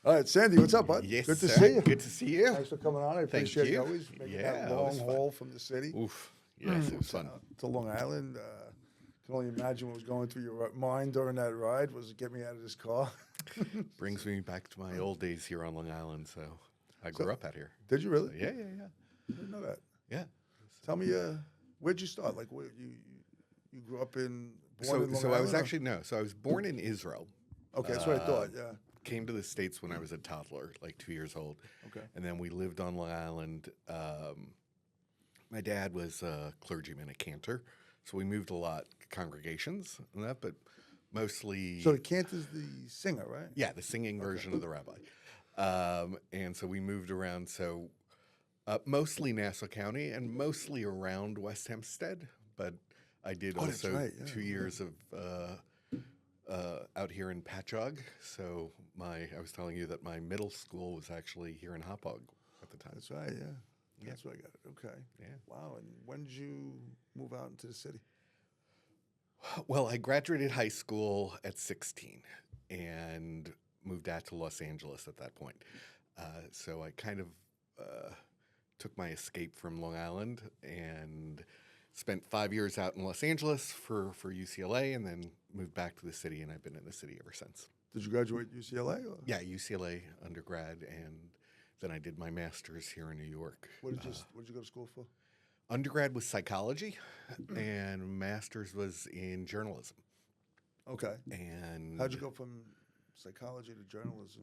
All right, Sandy, what's up, bud? Yes, Good to sir. see you. Good to see you. Thanks for coming on. I Thank appreciate you. you always making that Yeah, it was long fun. haul from the city Oof. Yes, it was fun. to Long Island. Can only imagine what was going through your mind during that ride. Was it get me out of this car? Brings me back to my old days here on Long Island. So I grew up out here. Did you really? Yeah. I didn't know that. Yeah. Tell me, where'd you start? Like, where you grew up in? So, Born in Long so I was Island, or- actually no. So I was born in Israel. Okay, that's what I thought. Yeah. Came to the States when I was a toddler, like 2 years old. Okay. And then we lived on Long Island. My dad was a clergyman, a cantor. So we moved a lot, congregations and that, but mostly. So the cantor's the singer, right? Yeah, the singing version of the rabbi. And so we moved around. So mostly Nassau County and mostly around West Hempstead. But I did that's also right, yeah, 2 years of out here in Patchogue. So I was telling you that my middle school was actually here in Hauppauge at the time. That's right. Yeah. That's where I got it. Okay. Yeah. Wow. And when did you move out into the city? Well, I graduated high school at 16 and moved out to Los Angeles at that point. So I kind of took my escape from Long Island and spent 5 years out in Los Angeles for UCLA and then moved back to the city, and I've been in the city ever since. Did you graduate UCLA? Or? Yeah, UCLA undergrad, and then I did my master's here in New York. What did you go to school for? Undergrad was psychology, and master's was in journalism. Okay. And How'd you go from psychology to journalism?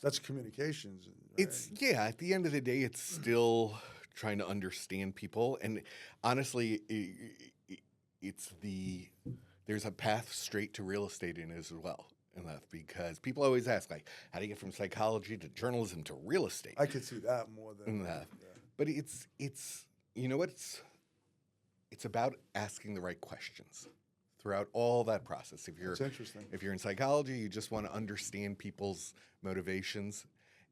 That's communications. Right? It's at the end of the day, it's still trying to understand people, and honestly, there's a path straight to real estate in it as well. Enough because people always ask, like, how do you get from psychology to journalism to real estate? I could see that more than that. But it's you know what it's about asking the right questions throughout all that process. It's interesting. If you're in psychology, you just want to understand people's motivations,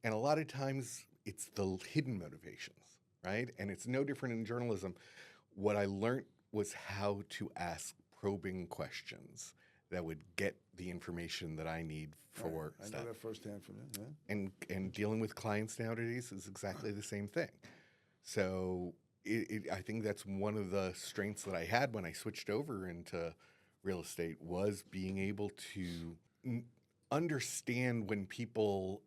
and a lot of times it's the hidden motivations, right? And it's no different in journalism. What I learned was how to ask probing questions that would get the information that I need for I stuff. know that firsthand from you. Yeah. And dealing with clients nowadays is exactly the same thing. So I think that's one of the strengths that I had when I switched over into real estate was being able to understand when people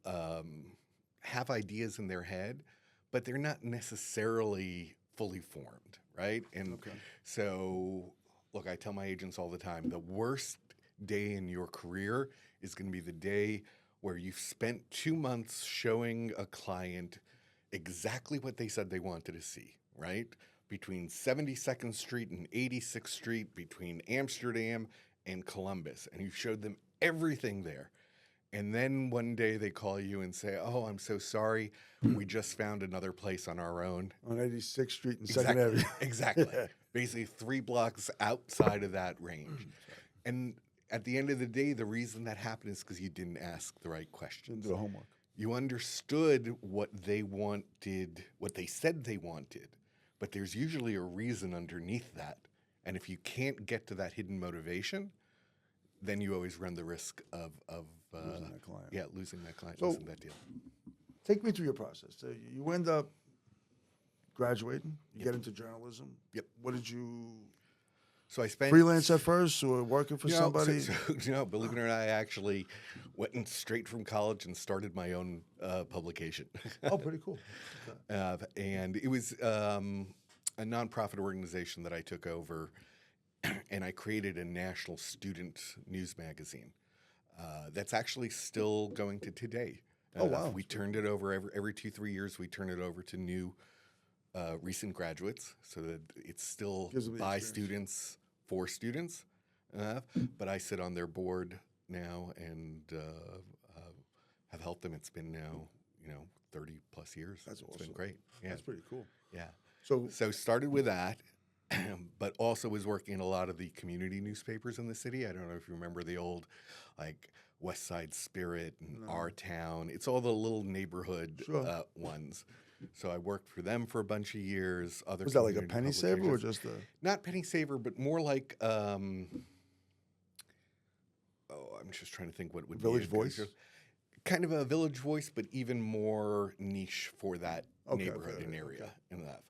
have ideas in their head, but they're not necessarily fully formed, right? And so, look, I tell my agents all the time, the worst day in your career is going to be the day where you've spent 2 months showing a client exactly what they said they wanted to see, right? Between 72nd Street and 86th Street, between Amsterdam and Columbus, and you showed them everything there. And then one day they call you and say, "Oh, I'm so sorry. We just found another place on our own." On 86th Street and 2nd Avenue. Exactly. Basically 3 blocks outside of that range. And at the end of the day, the reason that happened is because you didn't ask the right questions. Didn't do the homework. You understood what they wanted, what they said they wanted, but there's usually a reason underneath that. And if you can't get to that hidden motivation, then you always run the risk of losing that client. Yeah, losing that client, So- losing that deal. Take me through your process. So you end up graduating. You get into journalism. Yep. What did you So I spent freelance at first, or working for somebody? Believe it or not, I actually went straight from college and started my own publication. Oh, pretty cool. Okay. And it was a nonprofit organization that I took over, and I created a national student news magazine that's actually still going to today. Oh, wow. We turned it over every 2-3 years. We turn it over to new recent graduates, so that it's still Gives them the by experience. students for students. But I sit on their board now and have helped them. It's been now 30 plus years. That's It's awesome. been great. Yeah, That's pretty cool. yeah. So So started with that, but also was working in a lot of the community newspapers in the city. I don't know if you remember the old, like, West Side Spirit and Our Town. It's all the little neighborhood ones. So I worked for them for a bunch of years. Other was that like a community penny saver or publications. just a? Not penny saver, but more like I'm just trying to think what would Village be a good Voice? show. kind of a Village Voice, but even more niche for that neighborhood and area in that.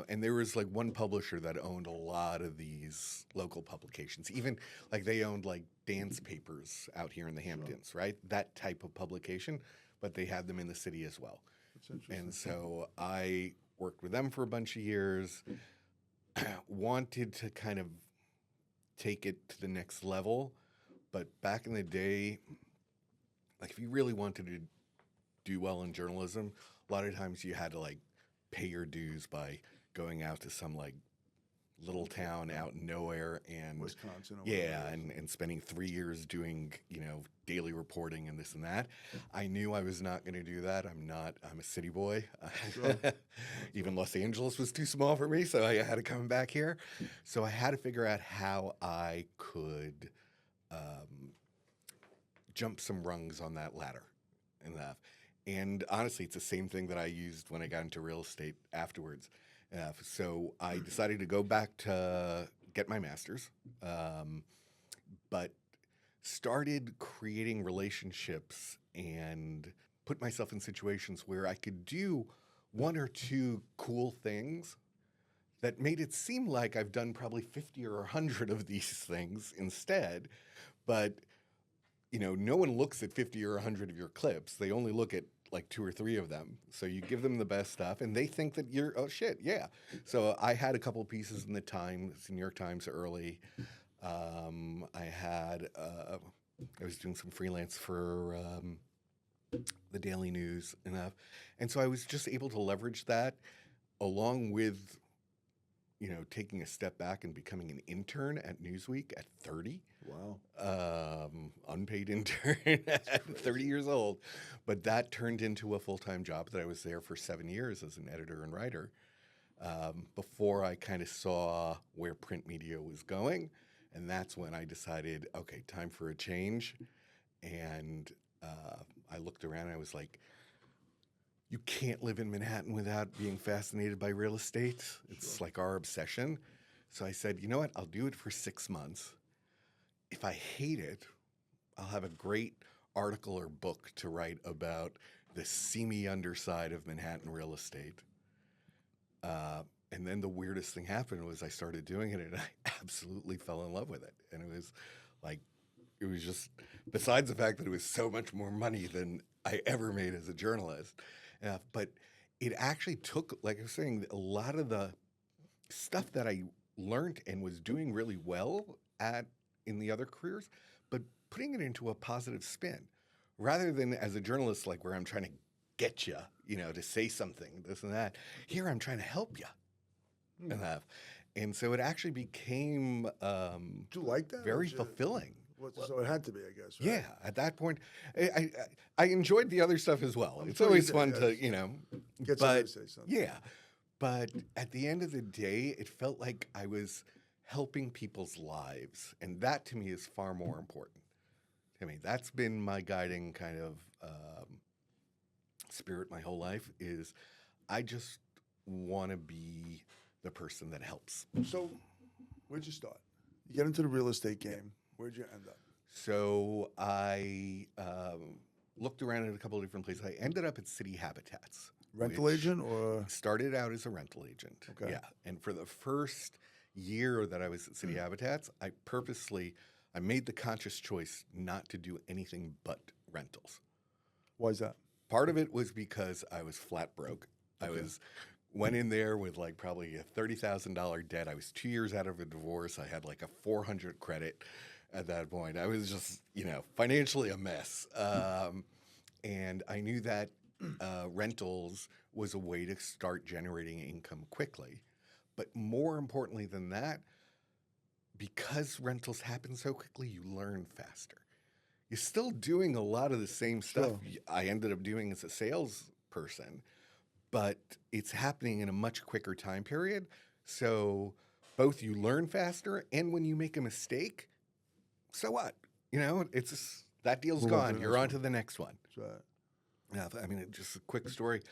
And there was like one publisher that owned a lot of these local publications. Even like they owned like dance papers out here in the Hamptons, right? That type of publication, but they had them in the city as well. That's interesting. And so I worked with them for a bunch of years, wanted to kind of take it to the next level. But back in the day, like if you really wanted to do well in journalism, a lot of times you had to like pay your dues by going out to some like little town out in nowhere and Wisconsin. Or yeah, and spending 3 years doing, daily reporting and this and that. I knew I was not going to do that. I'm a city boy. Sure. Even Los Angeles was too small for me, so I had to come back here. So I had to figure out how I could jump some rungs on that ladder enough. And honestly, it's the same thing that I used when I got into real estate afterwards. So I decided to go back to get my master's, but started creating relationships and put myself in situations where I could do one or two cool things that made it seem like I've done probably 50 or 100 of these things instead. But no one looks at 50 or 100 of your clips. They only look at like 2 or 3 of them. So you give them the best stuff, and they think that you're, oh, shit, yeah. So I had a couple pieces in the Times, New York Times early. I was doing some freelance for the Daily News enough. And so I was just able to leverage that along with, taking a step back and becoming an intern at Newsweek at 30. Wow. Unpaid intern at 30 years old. But that turned into a full-time job that I was there for 7 years as an editor and writer before I kind of saw where print media was going. And that's when I decided, okay, time for a change. And I looked around and I was like, you can't live in Manhattan without being fascinated by real estate. It's like our obsession. So I said, you know what? I'll do it for 6 months. If I hate it, I'll have a great article or book to write about the seamy underside of Manhattan real estate. And then the weirdest thing happened was I started doing it and I absolutely fell in love with it. And it was just, besides the fact that it was so much more money than I ever made as a journalist. But it actually took, like I was saying, a lot of the stuff that I learned and was doing really well at in the other careers, but putting it into a positive spin rather than as a journalist, like where I'm trying to get you, to say something, this and that. Here I'm trying to help you. And so it actually became Do you like that? very fulfilling. So it had to be, I guess. Right? Yeah, at that point, I enjoyed the other stuff as well. It's sure always you fun did, to, Get somebody but to say something. yeah. But at the end of the day, it felt like I was helping people's lives, and that to me is far more important. I mean, that's been my guiding kind of spirit my whole life. Is I just want to be the person that helps. So, where'd you start? You get into the real estate game. Where'd you end up? So I looked around at a couple of different places. I ended up at City Habitats. Rental which agent or? Started out as a rental agent. Okay. Yeah. And for the first year that I was at City Habitats, I made the conscious choice not to do anything but rentals. Why is that? Part of it was because I was flat broke. Okay. Went in there with like probably a $30,000 debt. I was 2 years out of a divorce. I had like a 400 credit at that point. I was just, financially a mess. And I knew that rentals was a way to start generating income quickly. But more importantly than that, because rentals happen so quickly, you learn faster. You're still doing a lot of the same stuff I ended up doing as a salesperson, but it's happening in a much quicker time period. So both you learn faster, and when you make a mistake, so what? It's that deal's gone. You're on to the next one. That's right. I mean, just a quick story.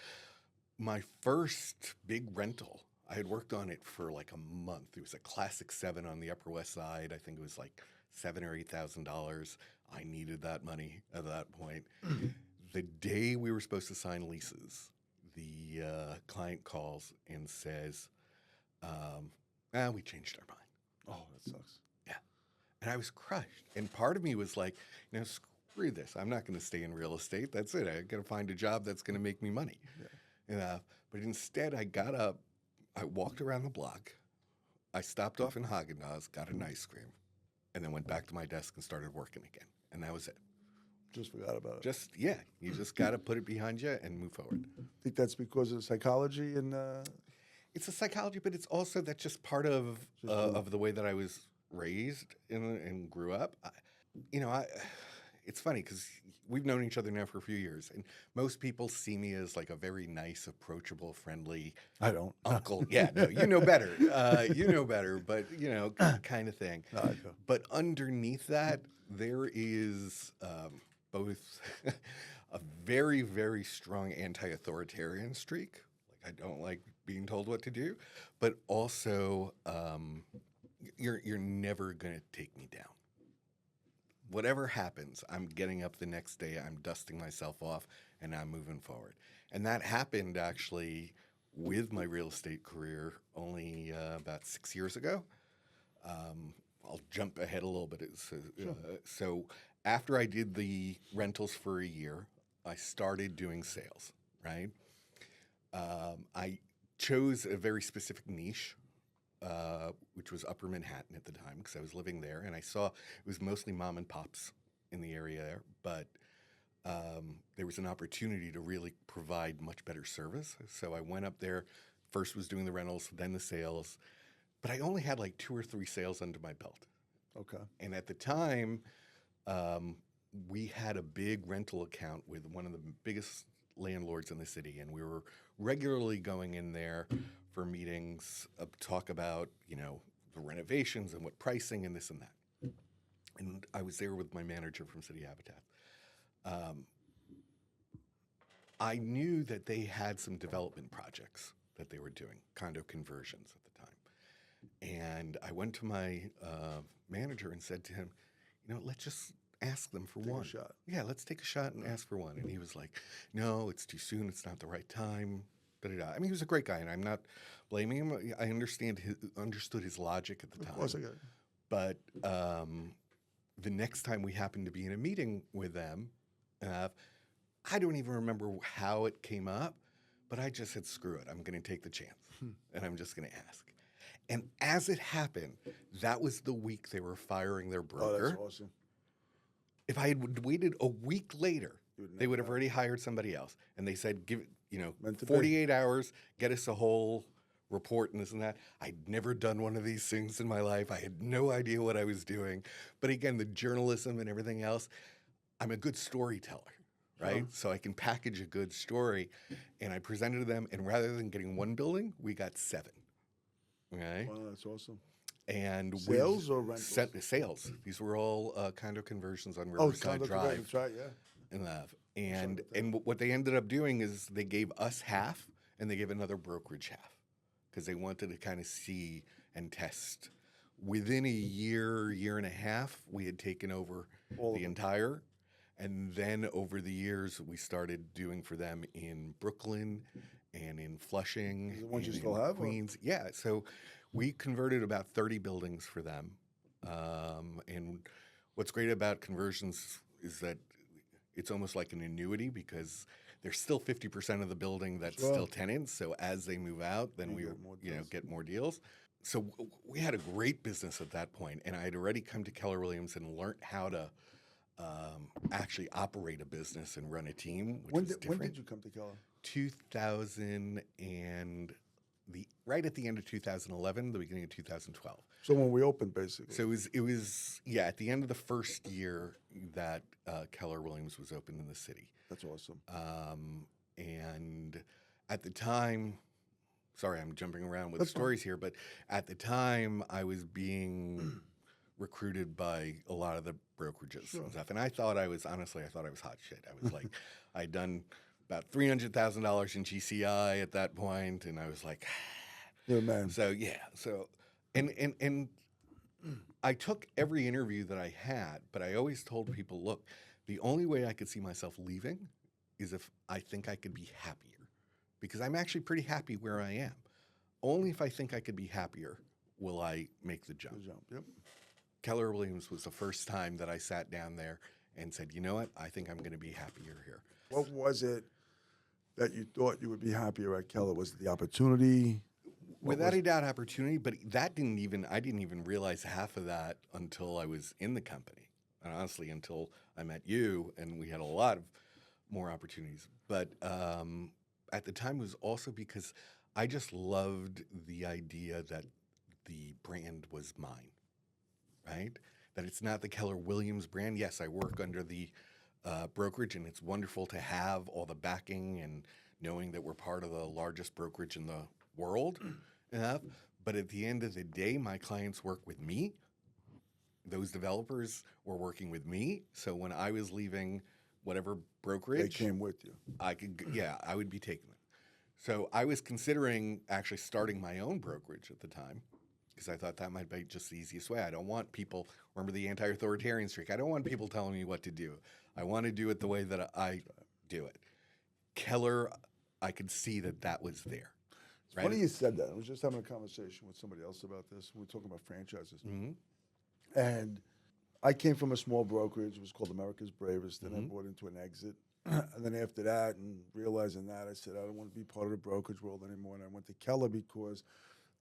My first big rental, I had worked on it for like a month. It was a Classic 7 on the Upper West Side. I think it was like $7,000 or $8,000. I needed that money at that point. The day we were supposed to sign leases, the client calls and says, we changed our mind. Oh, that sucks. Yeah. And I was crushed. And part of me was like, screw this. I'm not going to stay in real estate. That's it. I got to find a job that's going to make me money. Yeah. But instead, I got up, I walked around the block, I stopped off in Haagen-Dazs, got an ice cream, and then went back to my desk and started working again. And that was it. Just forgot about it. You just got to put it behind you and move forward. Think that's because of psychology and It's a psychology, but it's also that's just part of the way that I was raised and grew up. It's funny because we've known each other now for a few years, and most people see me as like a very nice, approachable, friendly. I don't. Uncle. Yeah, no, you know better. But kind of thing. No, I do. But underneath that, there is both a very, very strong anti-authoritarian streak. Like I don't like being told what to do, but also you're never going to take me down. Whatever happens, I'm getting up the next day, I'm dusting myself off, and I'm moving forward. And that happened actually with my real estate career only about 6 years ago. I'll jump ahead a little bit. So after I did the rentals for a year, I started doing sales, right? I chose a very specific niche, which was Upper Manhattan at the time because I was living there, and I saw it was mostly mom and pops in the area there, but there was an opportunity to really provide much better service. So I went up there, first was doing the rentals, then the sales, but I only had like 2 or 3 sales under my belt. Okay. And at the time, we had a big rental account with one of the biggest landlords in the city, and we were regularly going in there for meetings, talk about, the renovations and what pricing and this and that. And I was there with my manager from City Habitat. I knew that they had some development projects that they were doing, condo conversions at the time. And I went to my manager and said to him, let's just ask them for one. Take a shot. Yeah, let's take a shot and ask for one. And he was like, no, it's too soon. It's not the right time. Da-da-da. I mean, he was a great guy, and I'm not blaming him. I understood his logic at the time. Of course I got it. But the next time we happened to be in a meeting with them, I don't even remember how it came up, but I just said, screw it. I'm going to take the chance, and I'm just going to ask. And as it happened, that was the week they were firing their broker. Oh, that's awesome. If I had waited a week later, they would have already hired somebody else. And they said, give 48 hours, get us a whole report and this and that. I'd never done one of these things in my life. I had no idea what I was doing. But again, the journalism and everything else, I'm a good storyteller, right? Sure. So I can package a good story. And I presented to them, and rather than getting 1 building, we got 7. Okay? Wow, that's awesome. And Sales or rentals? Sales. These were all condo conversions on Riverside Drive. That's right, yeah. And what they ended up doing is they gave us half, and they gave another brokerage half because they wanted to kind of see and test. Within a year and a half, we had taken over the entire. And then over the years, we started doing for them in Brooklyn and in Flushing. The ones you and still in have? Queens. Yeah. So we converted about 30 buildings for them. And what's great about conversions is that it's almost like an annuity because there's still 50% of the building that's still tenants. So as they move out, then we get more deals. So we had a great business at that point, and I had already come to Keller Williams and learned how to actually operate a business and run a team. When did you come to Keller? 2000 and right at the end of 2011, the beginning of 2012. So when we opened, basically. So it was at the end of the first year that Keller Williams was opened in the city. That's awesome. And at the time, sorry, I'm jumping around with stories here, but at the time I was being recruited by a lot of the brokerages and stuff. And I thought I was hot shit. I was like, I'd done about $300,000 in GCI at that point, and I was like, yeah, man. So and I took every interview that I had, but I always told people, look, the only way I could see myself leaving is if I think I could be happier, because I'm actually pretty happy where I am. Only if I think I could be happier will I make the jump. Good jump. Yep. Keller Williams was the first time that I sat down there and said, you know what, I think I'm going to be happier here. What was it that you thought you would be happier at Keller? Was it the opportunity? Without a doubt, opportunity, but I didn't even realize half of that until I was in the company, and honestly, until I met you, and we had a lot of more opportunities. But at the time, it was also because I just loved the idea that the brand was mine, right? That it's not the Keller Williams brand. Yes, I work under the brokerage, and it's wonderful to have all the backing and knowing that we're part of the largest brokerage in the world. But at the end of the day, my clients work with me. Those developers were working with me. So when I was leaving whatever brokerage, They came with you. I would be taking them. So I was considering actually starting my own brokerage at the time, because I thought that might be just the easiest way. I don't want people, remember the anti-authoritarian streak, I don't want people telling me what to do. I want to do it the way that I do it. Keller, I could see that was there. It's funny you said that. I was just having a conversation with somebody else about this. We were talking about franchises. Mm-hmm. And I came from a small brokerage. It was called America's Bravest. Then I bought into an exit. And then after that, and realizing that, I said, I don't want to be part of the brokerage world anymore. And I went to Keller because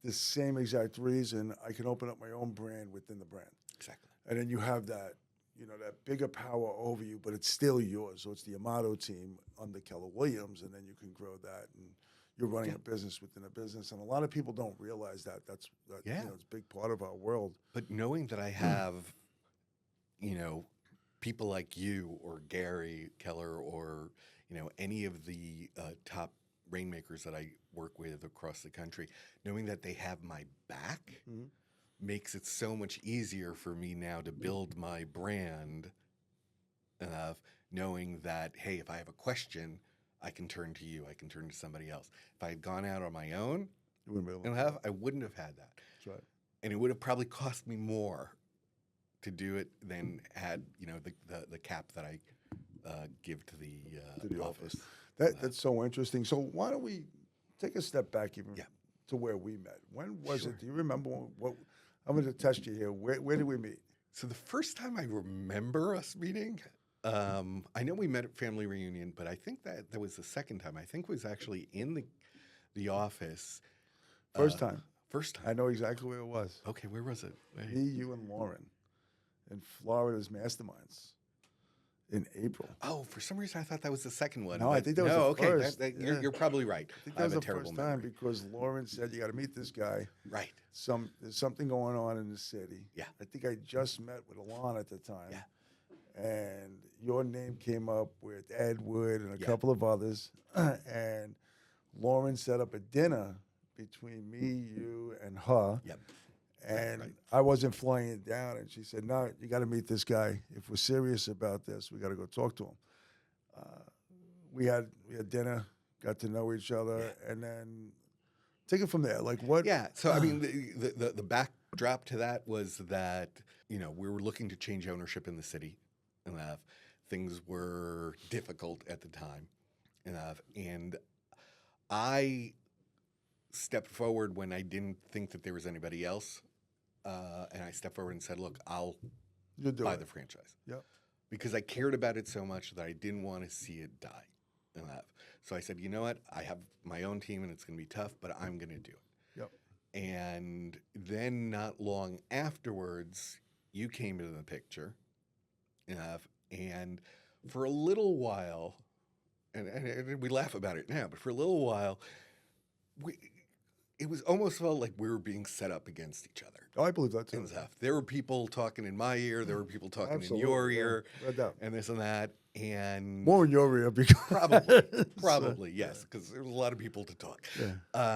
the same exact reason, I can open up my own brand within the brand. Exactly. And then you have that, that bigger power over you, but it's still yours. So it's the Amato team under Keller Williams, and then you can grow that. And you're running a business within a business. And a lot of people don't realize that. It's a big part of our world. But knowing that I have, people like you or Gary Keller or, any of the top rainmakers that I work with across the country, knowing that they have my back makes it so much easier for me now to build my brand, knowing that, hey, if I have a question, I can turn to you. I can turn to somebody else. If I had gone out on my own, I wouldn't have had that. That's right. And it would have probably cost me more to do it than had the cap that I give to the office. That's so interesting. So why don't we take a step back even to where we met? When was it? Do you remember what? I'm going to test you here. Where did we meet? So the first time I remember us meeting, I know we met at family reunion, but I think that was the second time. I think it was actually in the office. First time. First time. I know exactly where it was. Okay, where was it? Me, you, and Lauren in Florida's Masterminds in April. Oh, for some reason I thought that was the second one. No, I think that was the first. You're probably right. I think that was the first time because Lauren said, you got to meet this guy. Right. There's something going on in the city. Yeah. I think I just met with Alon at the time. Yeah. And your name came up with Ed Wood and a couple of others. And Lauren set up a dinner between me, you, and her. Yep. And I wasn't flying it down. And she said, no, you got to meet this guy. If we're serious about this, we got to go talk to him. We had dinner, got to know each other, and then take it from there. Like what? Yeah. So, I mean, the backdrop to that was that, we were looking to change ownership in the city. Things were difficult at the time. And I stepped forward when I didn't think that there was anybody else. And I stepped forward and said, look, I'll buy the franchise. Yep. Because I cared about it so much that I didn't want to see it die. So I said, you know what? I have my own team and it's going to be tough, but I'm going to do it. Yep. And then not long afterwards, you came into the picture. And for a little while, and we laugh about it now, but for a little while, it was almost felt like we were being set up against each other. Oh, I believe that too. There were people talking in my ear. There were people talking in your ear, and this and that. And more in your ear, because probably yes, because there was a lot of people to talk. Yeah.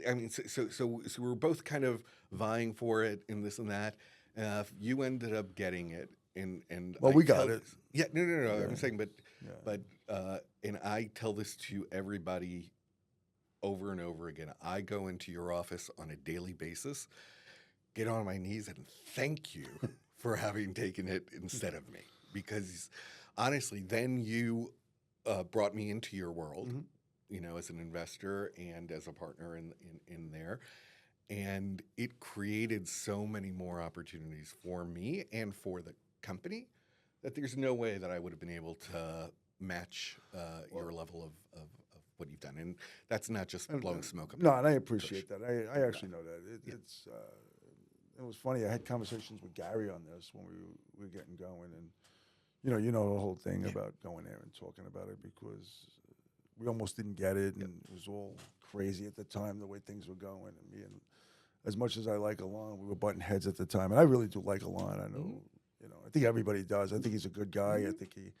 I mean, so we were both kind of vying for it and this and that. You ended up getting it, and we got it. Yeah, no. Yeah. I'm saying, but and I tell this to everybody over and over again. I go into your office on a daily basis. get on my knees and thank you for having taken it instead of me. Because honestly, then you brought me into your world, as an investor and as a partner in there. And it created so many more opportunities for me and for the company that there's no way that I would have been able to match your level of what you've done. And that's not just blowing smoke up. No, and I appreciate that. I actually know that. It was funny. I had conversations with Gary on this when we were getting going, and you know the whole thing about going there and talking about it, because we almost didn't get it, and it was all crazy at the time the way things were going. And me, and as much as I like Alon, we were butting heads at the time, and I really do like Alon. I know, I think everybody does. I think he's a good guy. I think he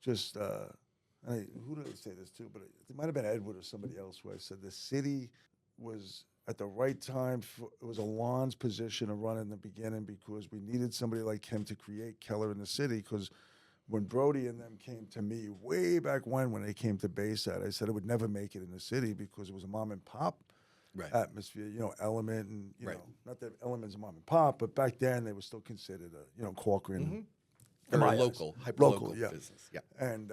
just. Who did I say this to? But it might have been Edward or somebody else where I said the city was at the right time. It was Alon's position to run in the beginning because we needed somebody like him to create Keller in the city. Because when Brody and them came to me way back when they came to Bayside, I said it would never make it in the city because it was a mom and pop atmosphere, Element, and not that Element's a mom and pop, but back then they were still considered Corcoran. Very local, hyper-local business. Yeah. And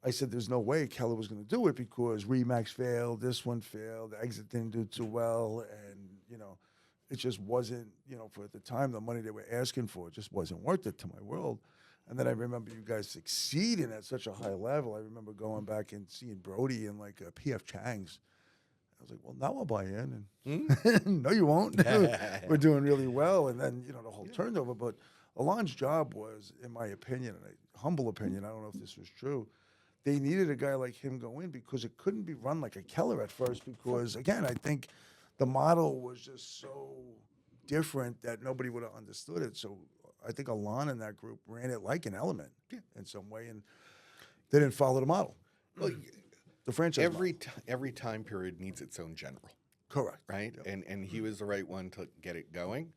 I said there's no way Keller was going to do it because Remax failed, this one failed, the exit didn't do too well, and it just wasn't, for at the time the money they were asking for just wasn't worth it to my world. And then I remember you guys succeeding at such a high level. I remember going back and seeing Brody in like a P.F. Chang's. I was like, well, now I'll buy in. And no, you won't. We're doing really well. And then, the whole turnover. But Alon's job was, in my opinion, and a humble opinion, I don't know if this was true, they needed a guy like him go in because it couldn't be run like a Keller at first because, again, I think the model was just so different that nobody would have understood it. So I think Alon and that group ran it like an Element in some way, and they didn't follow the model. Well, the franchise every time period needs its own general. Correct. Right? Yep. And he was the right one to get it going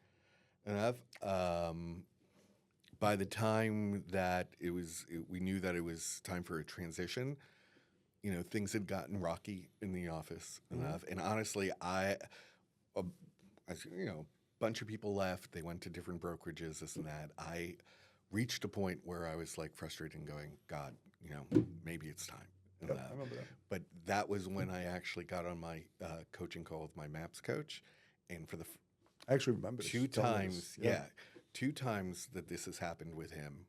enough. By the time that we knew that it was time for a transition, things had gotten rocky in the office enough. And honestly, a bunch of people left. They went to different brokerages, this and that. I reached a point where I was like frustrated and going, God, maybe it's time. Yep, I remember that. But that was when I actually got on my coaching call with my MAPS coach, and for the I actually remember two times, two times that this has happened with him,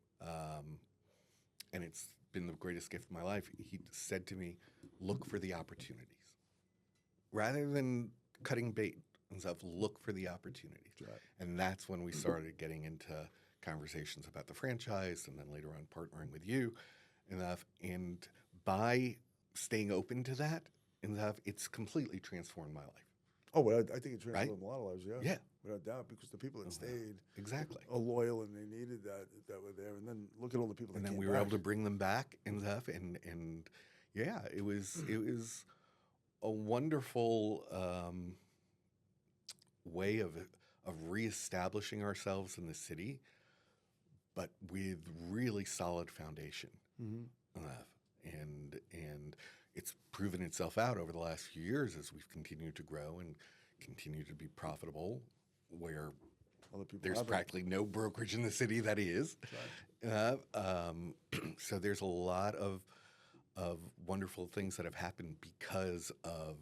and it's been the greatest gift of my life. He said to me, "Look for the opportunities, rather than cutting bait and stuff. Look for the opportunities." Right. And that's when we started getting into conversations about the franchise, and then later on partnering with you, and by staying open to that, it's completely transformed my life. Oh, well, I think it transformed a lot of lives, Yeah. Without doubt, because the people that stayed are loyal and they needed that were there. And then look at all the people that came back. And then we were able to bring them back and it was a wonderful way of reestablishing ourselves in the city, but with really solid foundation. And it's proven itself out over the last few years as we've continued to grow and continue to be profitable, where there's practically no brokerage in the city that is. Right. So there's a lot of wonderful things that have happened because of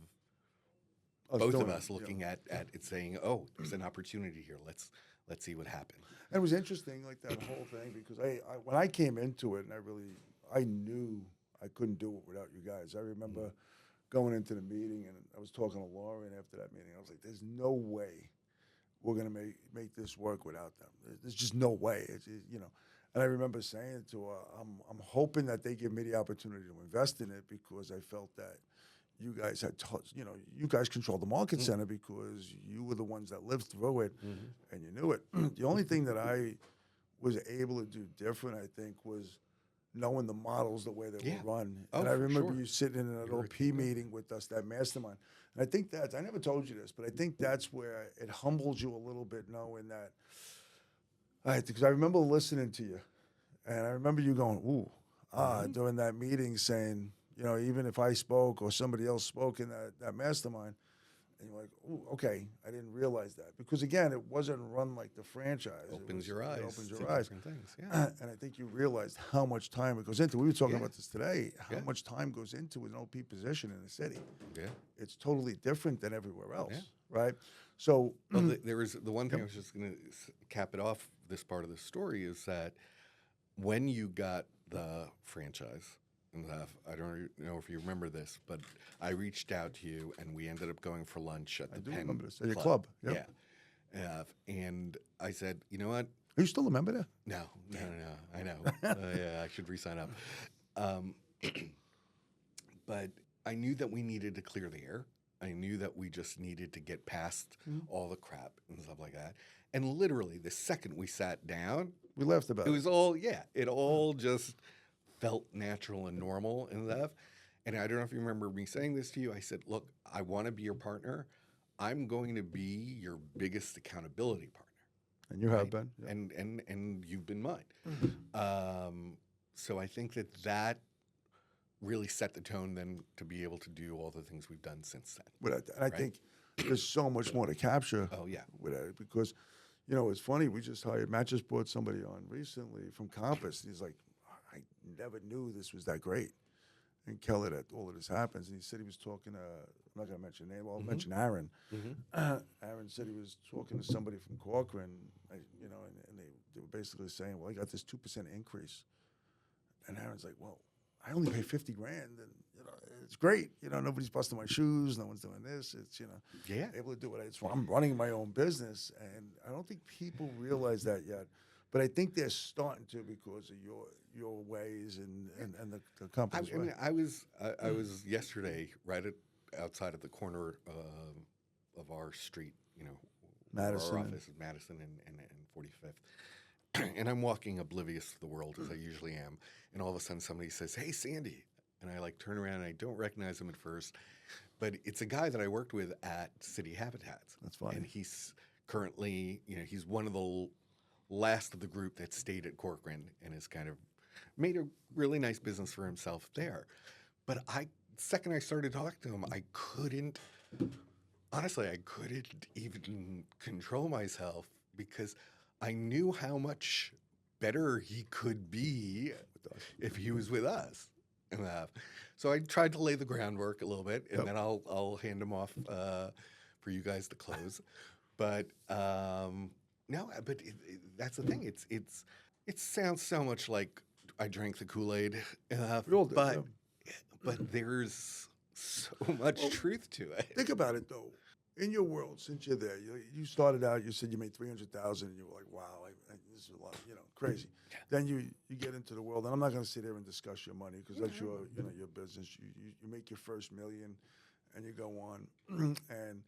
both of us looking at it, saying, "Oh, there's an opportunity here. Let's see what happens." And it was interesting, like that whole thing, because I when I came into it, and I knew I couldn't do it without you guys. I remember going into the meeting, and I was talking to Lauren after that meeting. I was like, "There's no way we're gonna make this work without them. There's just no way." And I remember saying to her, "I'm hoping that they give me the opportunity to invest in it because I felt that you guys had, you guys controlled the market center because you were the ones that lived through it and you knew it. The only thing that I was able to do different, I think, was knowing the models the way they were run." And I remember you sitting in an OP meeting with us, that mastermind. And I think I never told you this, but I think that's where it humbles you a little bit, knowing that, because I remember listening to you, and I remember you going, "Ooh, during that meeting saying, even if I spoke or somebody else spoke in that mastermind, And you're like, "Ooh, okay, I didn't realize that." Because again, it wasn't run like the franchise. Opens your eyes. It opens to your eyes. different things. Yeah. And I think you realized how much time it goes into. We were talking Yeah. about this today. How Yeah. much time goes into an OP position in the city. Yeah. It's totally different than everywhere else, Yeah. right? So Well, there was the one thing I was just going to cap it off. This part of the story is that when you got the franchise, and I don't know if you remember this, but I reached out to you, and we ended up going for lunch at I the do Penn remember this at your club. Yep. Yeah, and I said, you know what? Are you still a member there? No. I know. Yeah, I should re-sign up. Um, but I knew that we needed to clear the air. I knew that we just needed to get past all the crap and stuff like that. And literally, the second we sat down, We laughed about it it. was all, it all just felt natural and normal and stuff. And I don't know if you remember me saying this to you. I said, look, I want to be your partner. I'm going to be your biggest accountability partner. And you have been. Yep. And you've been mine. So I think that really set the tone then to be able to do all the things we've done since then. And I think there's so much more to capture. Oh, yeah. With it because, you know, it's funny. We just hired. Matt just brought somebody on recently from Compass. And he's like, I never knew this was that great. And Keller, that all of this happens. And he said he was talking to, I'm not going to mention a name, I'll mention Aaron. Aaron said he was talking to somebody from Corcoran, you know, and they were basically saying, well, I got this 2% increase. And Aaron's like, well, I only pay $50,000, and you know it's great. You know, nobody's busting my shoes, no one's doing this. It's able to do what I'm running my own business, and I don't think people realize that yet. But I think they're starting to because of your ways and the company's way. I was yesterday right outside of the corner of our street. You know, Madison. Our office is Madison and 45th. And I'm walking oblivious to the world as I usually am. And all of a sudden somebody says, "Hey, Sandy." And I like turn around and I don't recognize him at first. But it's a guy that I worked with at City Habitats. That's funny. And he's currently, he's one of the last of the group that stayed at Corcoran and has kind of made a really nice business for himself there. But second I started talking to him, I couldn't even control myself because I knew how much better he could be if he was with us. So I tried to lay the groundwork a little bit, and then I'll hand him off for you guys to close. But that's the thing. It sounds so much like I drank the Kool-Aid, We all did, but there's so much truth to it. Think about it though. In your world, since you're there, you started out. You said you made $300,000, and you were like, "Wow, this is a lot, crazy." Then you get into the world, and I'm not going to sit there and discuss your money because that's your business. You make your first $1 million, and you go on. And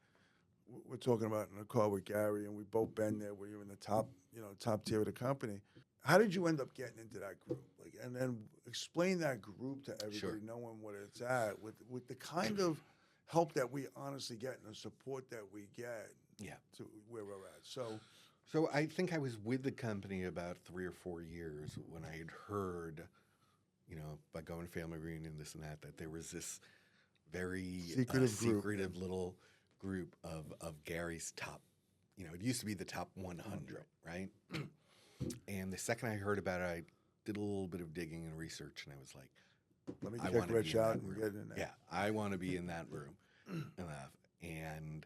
we're talking about in a car with Gary, and we both been there where you're in the top tier of the company. How did you end up getting into that group? And then explain that group to everybody, knowing what it's at, with the kind of help that we honestly get and the support that we get to where we're at. So I think I was with the company about 3 or 4 years when I had heard, by going to family reunion, this and that there was this very secretive little group of Gary's top, it used to be the top 100, right? And the second I heard about it, I did a little bit of digging and research, and I was like, let me check Rich out and get in there. Yeah, I want to be in that room. And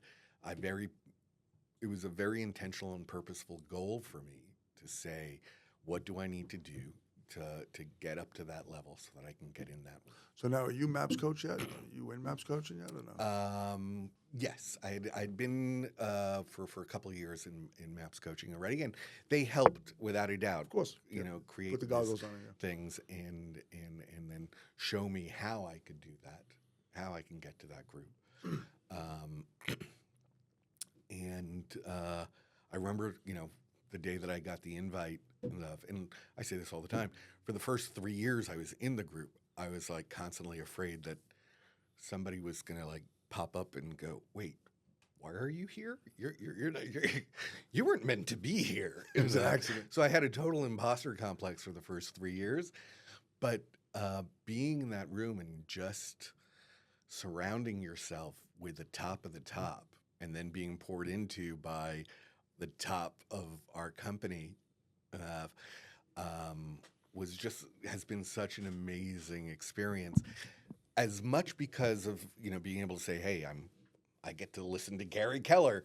it was a very intentional and purposeful goal for me to say, what do I need to do to get up to that level so that I can get in that room? So now, are you MAPS coach yet? Are you in MAPS coaching yet or no? Yes, I'd been for a couple of years in MAPS coaching already, and they helped without a doubt. Of course, create put the goggles on things and then show me how I could do that, how I can get to that group. I remember, the day that I got the invite, and I say this all the time, for the first 3 years I was in the group, I was like constantly afraid that somebody was going to like pop up and go, "Wait, why are you here? You weren't meant to be here." It was an accident. So I had a total imposter complex for the first 3 years, but being in that room and just surrounding yourself with the top of the top and then being poured into by the top of our company has been such an amazing experience. As much because of being able to say, hey, I get to listen to Gary Keller,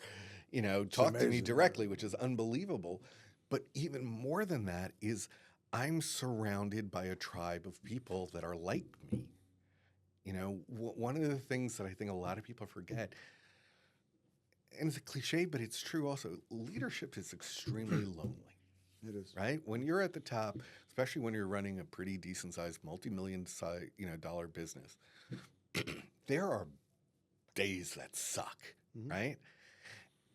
talk to me amazing, directly, which is unbelievable. But even more than that is I'm surrounded by a tribe of people that are like me. One of the things that I think a lot of people forget, and it's a cliche, but it's true also, leadership is extremely lonely. It is. Right? When you're at the top, especially when you're running a pretty decent sized, multi-million dollar business, there are days that suck, right?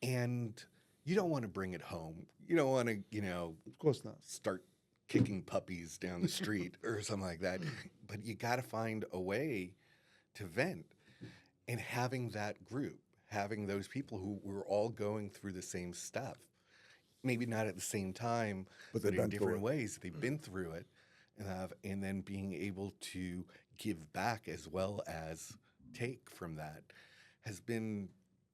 And you don't want to bring it home. You don't want to, Of course not. start kicking puppies down the street or something like that. But you got to find a way to vent. And having that group, having those people who were all going through the same stuff, maybe not at the same time, but in different ways. They've been through it, and then being able to give back as well as take from that has been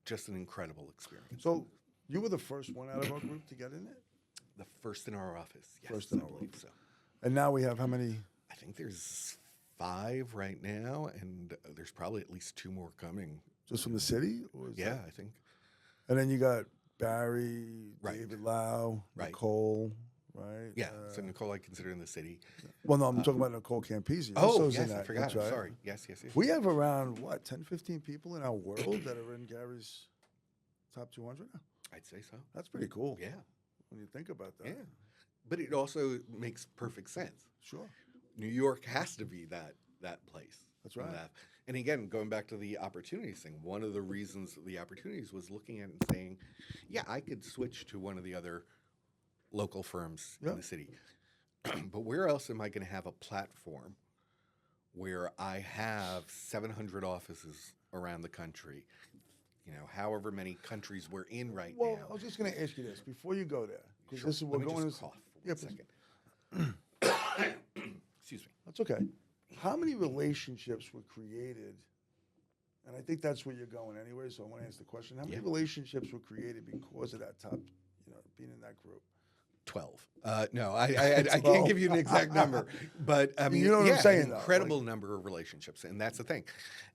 just an incredible experience. So you were the first one out of our group to get in it? The first in our office, yes, First in I our believe office. so. And now we have how many? I think there's 5 right now, and there's probably at least 2 more coming. Just from the city? Or is Yeah, that- I think. And then you got Barry, Right. David Lau, Right. Nicole, right? Yeah, so Nicole I consider in the city. Well, no, I'm talking about Nicole Campisi. Oh, Also is in yes, I that. forgot. That's I'm right. sorry. Yes. We have around, 10, 15 people in our world that are in Gary's top 200 now. I'd say so. That's pretty cool. Yeah, When you think about that. yeah. But it also makes perfect sense. Sure. New York has to be that place. That's right. And again, going back to the opportunities thing, one of the reasons the opportunities was looking at it and saying, yeah, I could switch to one of the other local firms Yeah. in the city. But where else am I going to have a platform where I have 700 offices around the country, however many countries we're in right Well, now? I was just going to ask you this before you go there. Because Sure. this is Let we're me going just to. cough for Yeah, one please. second. Excuse me. That's okay. How many relationships were created? And I think that's where you're going anyway, so I want to ask the question. How many Yeah. relationships were created because of that top, being in that group? 12. No, I can't give you an exact number, but I mean, You know what I'm saying, an though, incredible number of relationships, and that's the thing.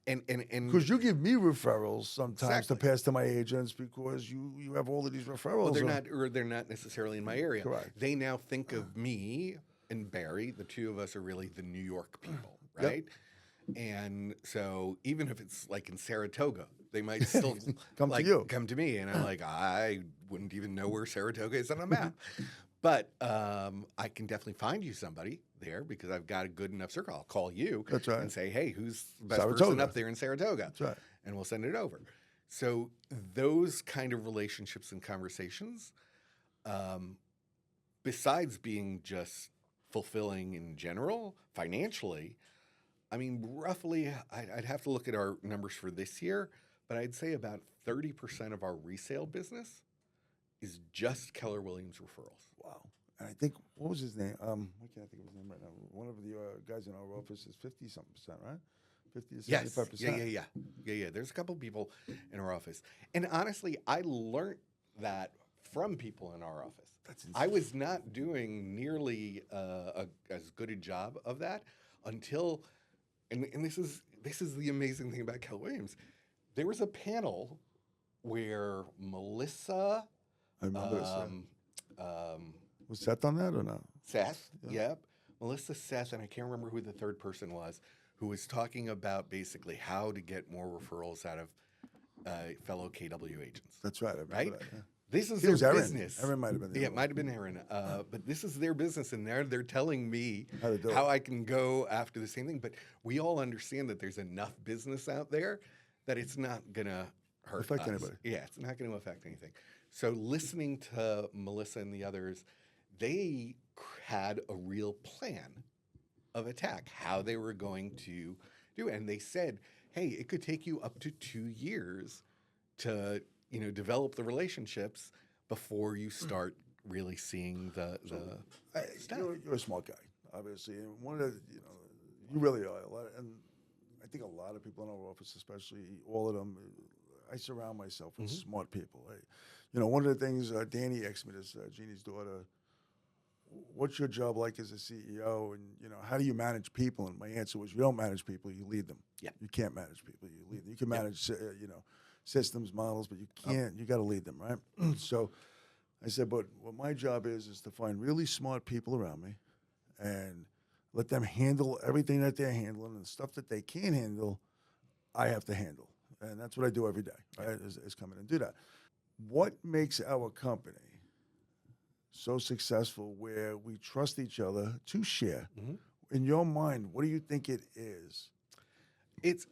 And Because you give me referrals sometimes to Exactly. pass to my agents because you have all of these referrals. well, they're not necessarily in my area. Correct. They now think of me and Barry, the two of us are really the New York people, Yep. right? And so even if it's like in Saratoga, they might still Come to you. come to me, and I'm like, I wouldn't even know where Saratoga is on a map. But I can definitely find you somebody there because I've got a good enough circle. I'll call you That's right. and say, hey, who's the best person Saratoga. up there in Saratoga? That's right. And we'll send it over. So those kind of relationships and conversations, besides being just fulfilling in general, financially, I mean, roughly, I'd have to look at our numbers for this year, but I'd say about 30% of our resale business is just Keller Williams referrals. Wow. And I think, what was his name? I can't think of his name right now. One of the guys in our office is 50-something%, right? 50 to 65%. Yes. Yeah. There's a couple people in our office. And honestly, I learned that from people in our office. That's I insane. was not doing nearly as good a job of that until, and this is the amazing thing about Keller Williams. There was a panel where Melissa, I remember this. um, Was Seth on that or no? Seth, Yeah. yep, Melissa, Seth, and I can't remember who the third person was, who was talking about basically how to get more referrals out of fellow KW agents. That's right. I remember Right? that, yeah. This is It was their Erin. business. Erin might have been the Yeah, other it might have been Erin. But this is their business, and they're telling me How to do how it. I can go after the same thing. But we all understand that there's enough business out there that it's not gonna hurt Affect us. anybody. Yeah, it's not going to affect anything. So listening to Melissa and the others, they had a real plan of attack, how they were going to do it. And they said, hey, it could take you up to 2 years to, develop the relationships before you start really seeing the stuff. You're a smart guy, obviously, and one of the, you really are. And I think a lot of people in our office, especially all of them, I surround myself with Mm-hmm. smart people. One of the things Danny asked me this, Jeannie's daughter, what's your job like as a CEO? And, how do you manage people? And my answer was, you don't manage people, you lead them. Yeah. You can't manage people, you lead them. You can Yep. manage, systems, models, but you can't, you got to lead them, right? So I said, but what my job is to find really smart people around me and let them handle everything that they're handling, and stuff that they can't handle, I have to handle. And that's what I do every day, right? Is come in and do that. What makes our company so successful where we trust each other to share? Mm-hmm. In your mind, what do you think it is? It's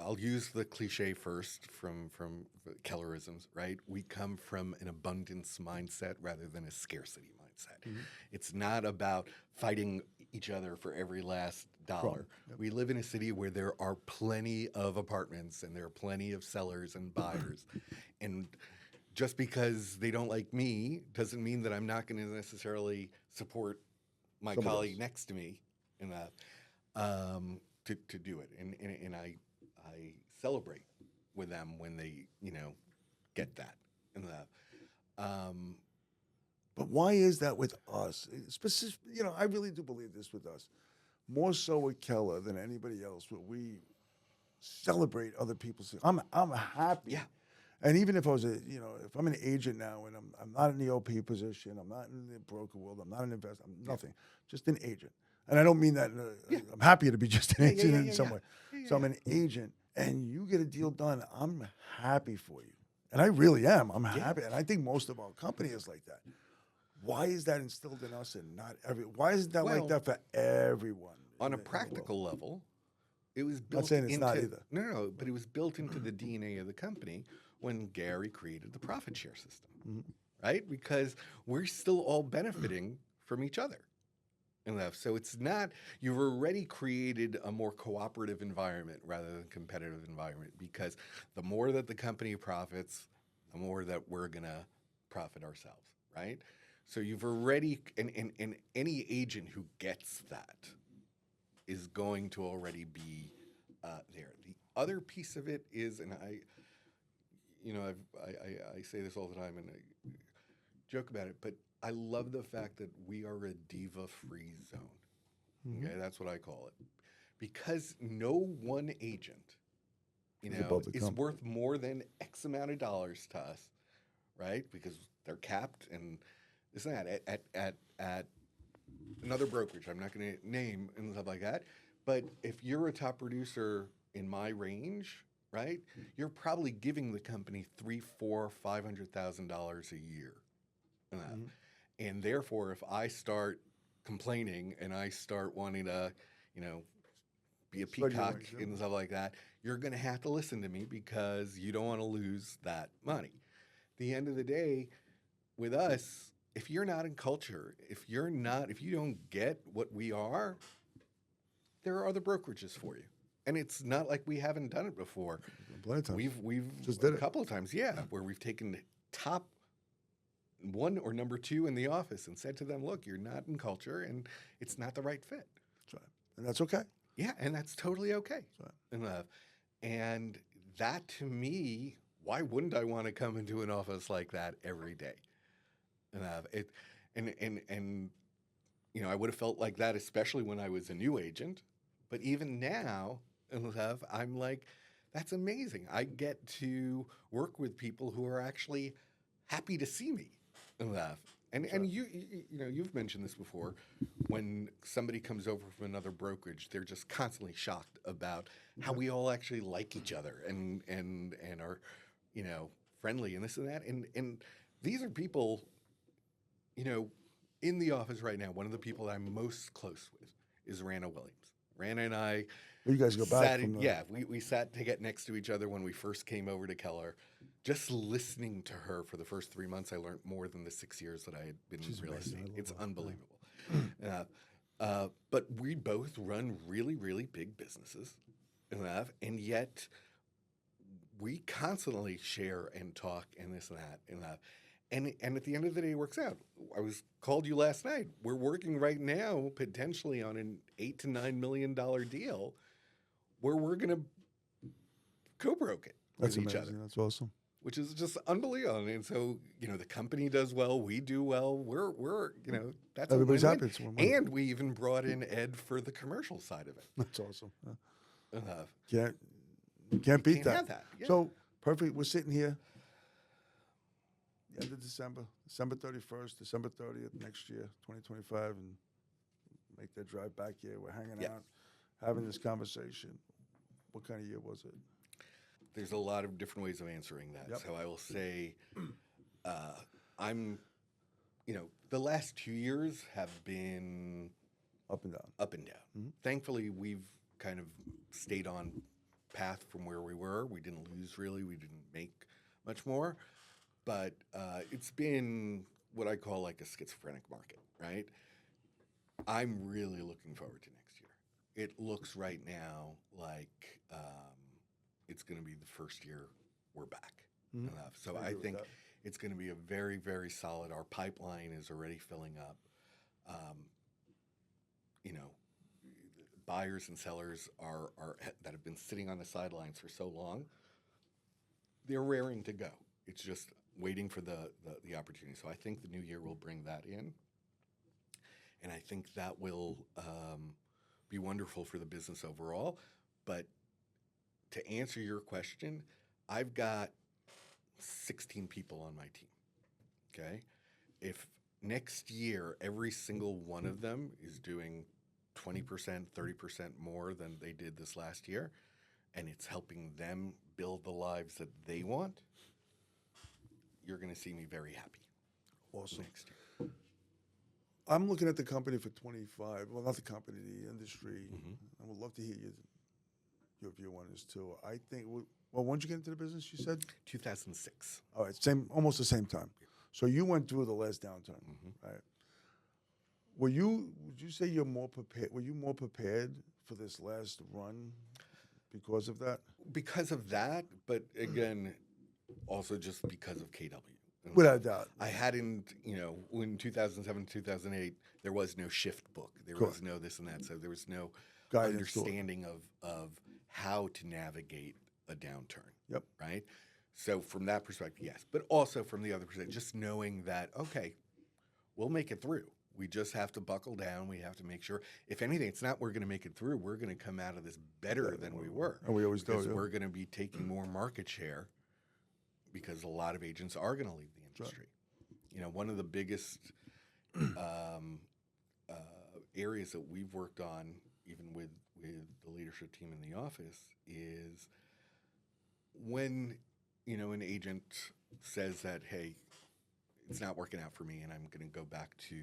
I'll use the cliche first from the Kellerisms, right? We come from an abundance mindset rather than a scarcity mindset. Mm-hmm. It's not about fighting each other for every last dollar. Yep. We live in a city where there are plenty of apartments and there are plenty of sellers and buyers. And just because they don't like me doesn't mean that I'm not going to necessarily support my Somebody colleague else. next to me in that. To do it, and I celebrate with them when they get that and that. But why is that with us? Specific, I really do believe this with us. More so with Keller than anybody else, where we celebrate other people's. I'm happy. Yeah. And even if I was if I'm an agent now and I'm not in the OP position, I'm not in the broker world, I'm not an investor, I'm nothing, just an agent. And I don't mean that. I'm happy to be just an agent in some way. So I'm an agent, and you get a deal done. I'm happy for you, and I really am. I'm happy, and I think most of our company is like that. Why is that instilled in us and not every? Why isn't that like Well, that for everyone? on a in the world? practical level, it was Not built saying it's into not either. no, but it was built into the DNA of the company when Gary created the profit share system, right? Because we're still all benefiting from each other. So it's not, you've already created a more cooperative environment rather than competitive environment, because the more that the company profits, the more that we're going to profit ourselves, right? So you've already, and any agent who gets that is going to already be there. The other piece of it is, and I say this all the time and I joke about it, but I love the fact that we are a diva-free zone. Okay, that's what I call it, because no one agent, Above the is company. worth more than X amount of dollars to us, right? Because they're capped and this and that at another brokerage. I'm not going to name and stuff like that, but if you're a top producer in my range, right, you're probably giving the company $300,000-$500,000 a year. And therefore, if I start complaining and I start wanting to, be a Spread your peacock wings, yeah. and stuff like that, you're going to have to listen to me because you don't want to lose that money. At the end of the day, with us, if you're not in culture, if you don't get what we are, there are other brokerages for you. And it's not like we haven't done it before. Plenty of times. We've Just did a it. couple of times, where we've taken top one or number two in the office and said to them, look, you're not in culture and it's not the right fit. That's right. And that's okay. Yeah, and that's totally okay. That's right. And that, to me, why wouldn't I want to come into an office like that every day? And I would have felt like that, especially when I was a new agent. But even now, I'm like, that's amazing. I get to work with people who are actually happy to see me. And you've mentioned this before. When somebody comes over from another brokerage, they're just constantly shocked about how we all actually like each other and are, friendly and this and that. And these are people, in the office right now. One of the people that I'm most close with is Rana Williams. Rana and I, You guys go back from the, we sat to get next to each other when we first came over to Keller. Just listening to her for the first 3 months, I learned more than the 6 years that I had been in real estate. It's unbelievable. But we both run really, really big businesses, and yet we constantly share and talk and this and that and that. And at the end of the day, it works out. I called you last night. We're working right now potentially on an $8 to $9 million deal where we're going to co-broke it. That's with each amazing. other, That's awesome. which is just unbelievable. And so, the company does well, we do well. We're that's Everybody's a happy. win-win. It's a win-win. And we even brought in Ed for the commercial side of it. That's awesome. Uh, Can't you can't beat can't that. have that. Yeah. So perfect. We're sitting here. The end of December, December 31st, December 30th next year, 2025, and make that drive back here. We're hanging Yeah. out, having this conversation. What kind of year was it? There's a lot of different ways of answering that. Yep. So I will say, I'm, the last 2 years have been Up and down. up and down. Mm-hmm. Thankfully, we've kind of stayed on path from where we were. We didn't lose really. We didn't make much more. But it's been what I call like a schizophrenic market, right? I'm really looking forward to next year. It looks right now like it's going to be the first year we're back. Mhm. So I I agree with think that. it's going to be a very, very solid. Our pipeline is already filling up. Buyers and sellers are that have been sitting on the sidelines for so long. They're raring to go. It's just waiting for the opportunity. So I think the new year will bring that in. And I think that will be wonderful for the business overall. But to answer your question, I've got 16 people on my team, okay? If next year every single one of them is doing 20%, 30% more than they did this last year, and it's helping them build the lives that they want, you're going to see me very happy Awesome. next year. I'm looking at the company for 25. Well, not the company, the industry. Mm-hmm. I would love to hear your view on this too. I think. Well, when did you get into the business? You said. 2006. All right, almost the same time. So you went through the last downturn, right? Would you say you're more prepared? Were you more prepared for this last run because of that? Because of that, but again, also just because of KW. Without a doubt. I hadn't, in 2007, 2008, there was no shift book. There Correct. was no this and that. So there was no Guidance to it. understanding of how to navigate a downturn. Yep. Right? So from that perspective, yes. But also from the other perspective, just knowing that, okay, we'll make it through. We just have to buckle down. We have to make sure, if anything, it's not we're going to make it through. We're going to come out of this better than we were. And we always do. Because Yeah. we're going to be taking more market share because a lot of agents are going to leave the industry. One of the biggest areas that we've worked on, even with the leadership team in the office, is when, an agent says that, hey, it's not working out for me and I'm going to go back to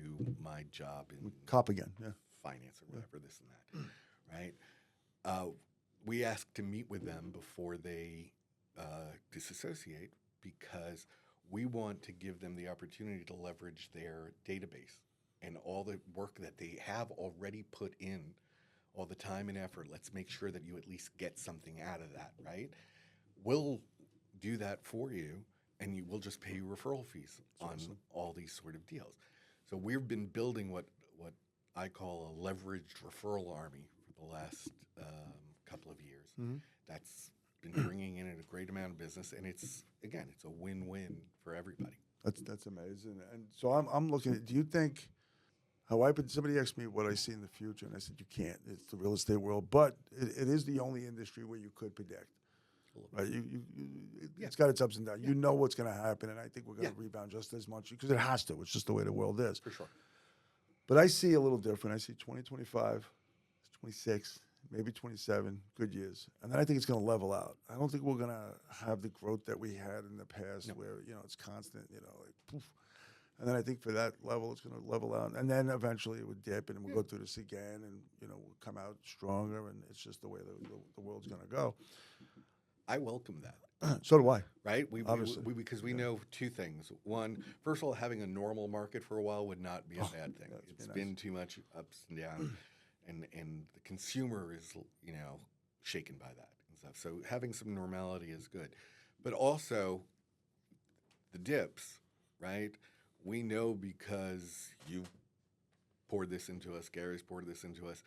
my job in Cop again. Yeah. finance or whatever, this and that, right? We ask to meet with them before they disassociate because we want to give them the opportunity to leverage their database and all the work that they have already put in, all the time and effort. Let's make sure that you at least get something out of that, right? We'll do that for you, and we'll just pay you referral fees on all these sort of deals. So we've been building what I call a leveraged referral army for the last couple of years. Mm-hmm. That's been bringing in a great amount of business, and it's a win-win for everybody. That's amazing. And so I'm looking at. Do you think somebody asked me what I see in the future, and I said you can't. It's the real estate world, but it is the only industry where you could predict. Right? It's got its ups and downs. You know what's going to happen, and I think we're going to rebound just as much because it has to. It's just the way the world is. For sure. But I see a little different. I see 2025, 26, maybe 27 good years, and then I think it's going to level out. I don't think we're going to have the growth that we had in the past, where it's constant. Like poof. And then I think for that level, it's going to level out, and then eventually it would dip, and we'll go through this again, and we'll come out stronger, and it's just the way the world's going to go. I welcome that. So do I. Right? Obviously. Because we know two things. One, first of all, having a normal market for a while would not be a bad thing. It's been too much ups and downs, and the consumer is shaken by that and stuff. So having some normality is good, but also the dips, right? We know because you poured this into us, Gary's poured this into us.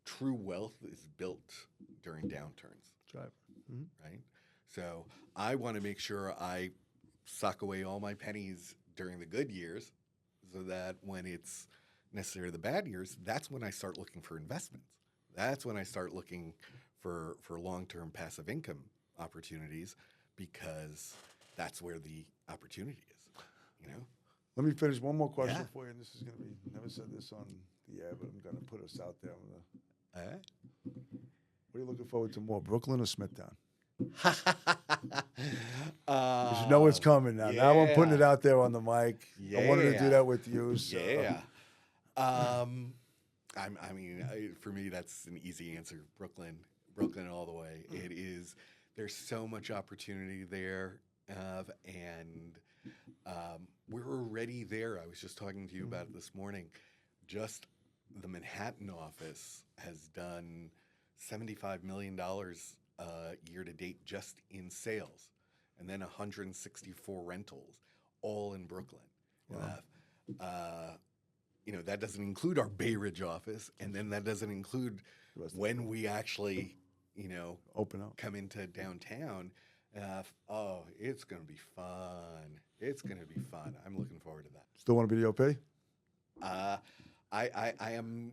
True wealth is built during downturns. That's right. Mm-hmm. Right? So I want to make sure I sock away all my pennies during the good years so that when it's necessarily the bad years, that's when I start looking for investments. That's when I start looking for long-term passive income opportunities, because that's where the opportunity is, you know? Let me finish one more question Yeah. for you, and this is going to be, never said this on the air, but I'm going to put us out there. What are you looking forward to more, Brooklyn or Smithtown? You know what's coming now. Now I'm putting it out there on the mic. I wanted to do that with you. So. Yeah. For me, that's an easy answer. Brooklyn all the way. It is. There's so much opportunity there, and we're already there. I was just talking to you about it this morning. Just the Manhattan office has done $75 million year to date just in sales, and then 164 rentals, all in Brooklyn. Wow. That doesn't include our Bay Ridge office, and then that doesn't include when we actually, open up, come into downtown. It's going to be fun. It's going to be fun. I'm looking forward to that. Still want to be the OP? I am.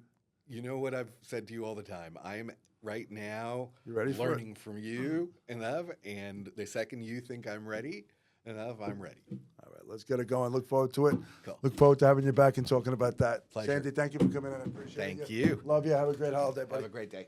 You know what I've said to you all the time. I am right now learning from you enough, and the second you think I'm ready enough, I'm ready. All right, let's get it going. Look forward to it. Cool. Look forward to having you back and talking about that. Pleasure. Sandy, thank you for coming in. I appreciate it. Thank you. Love you. Have a great holiday, buddy. Have a great day.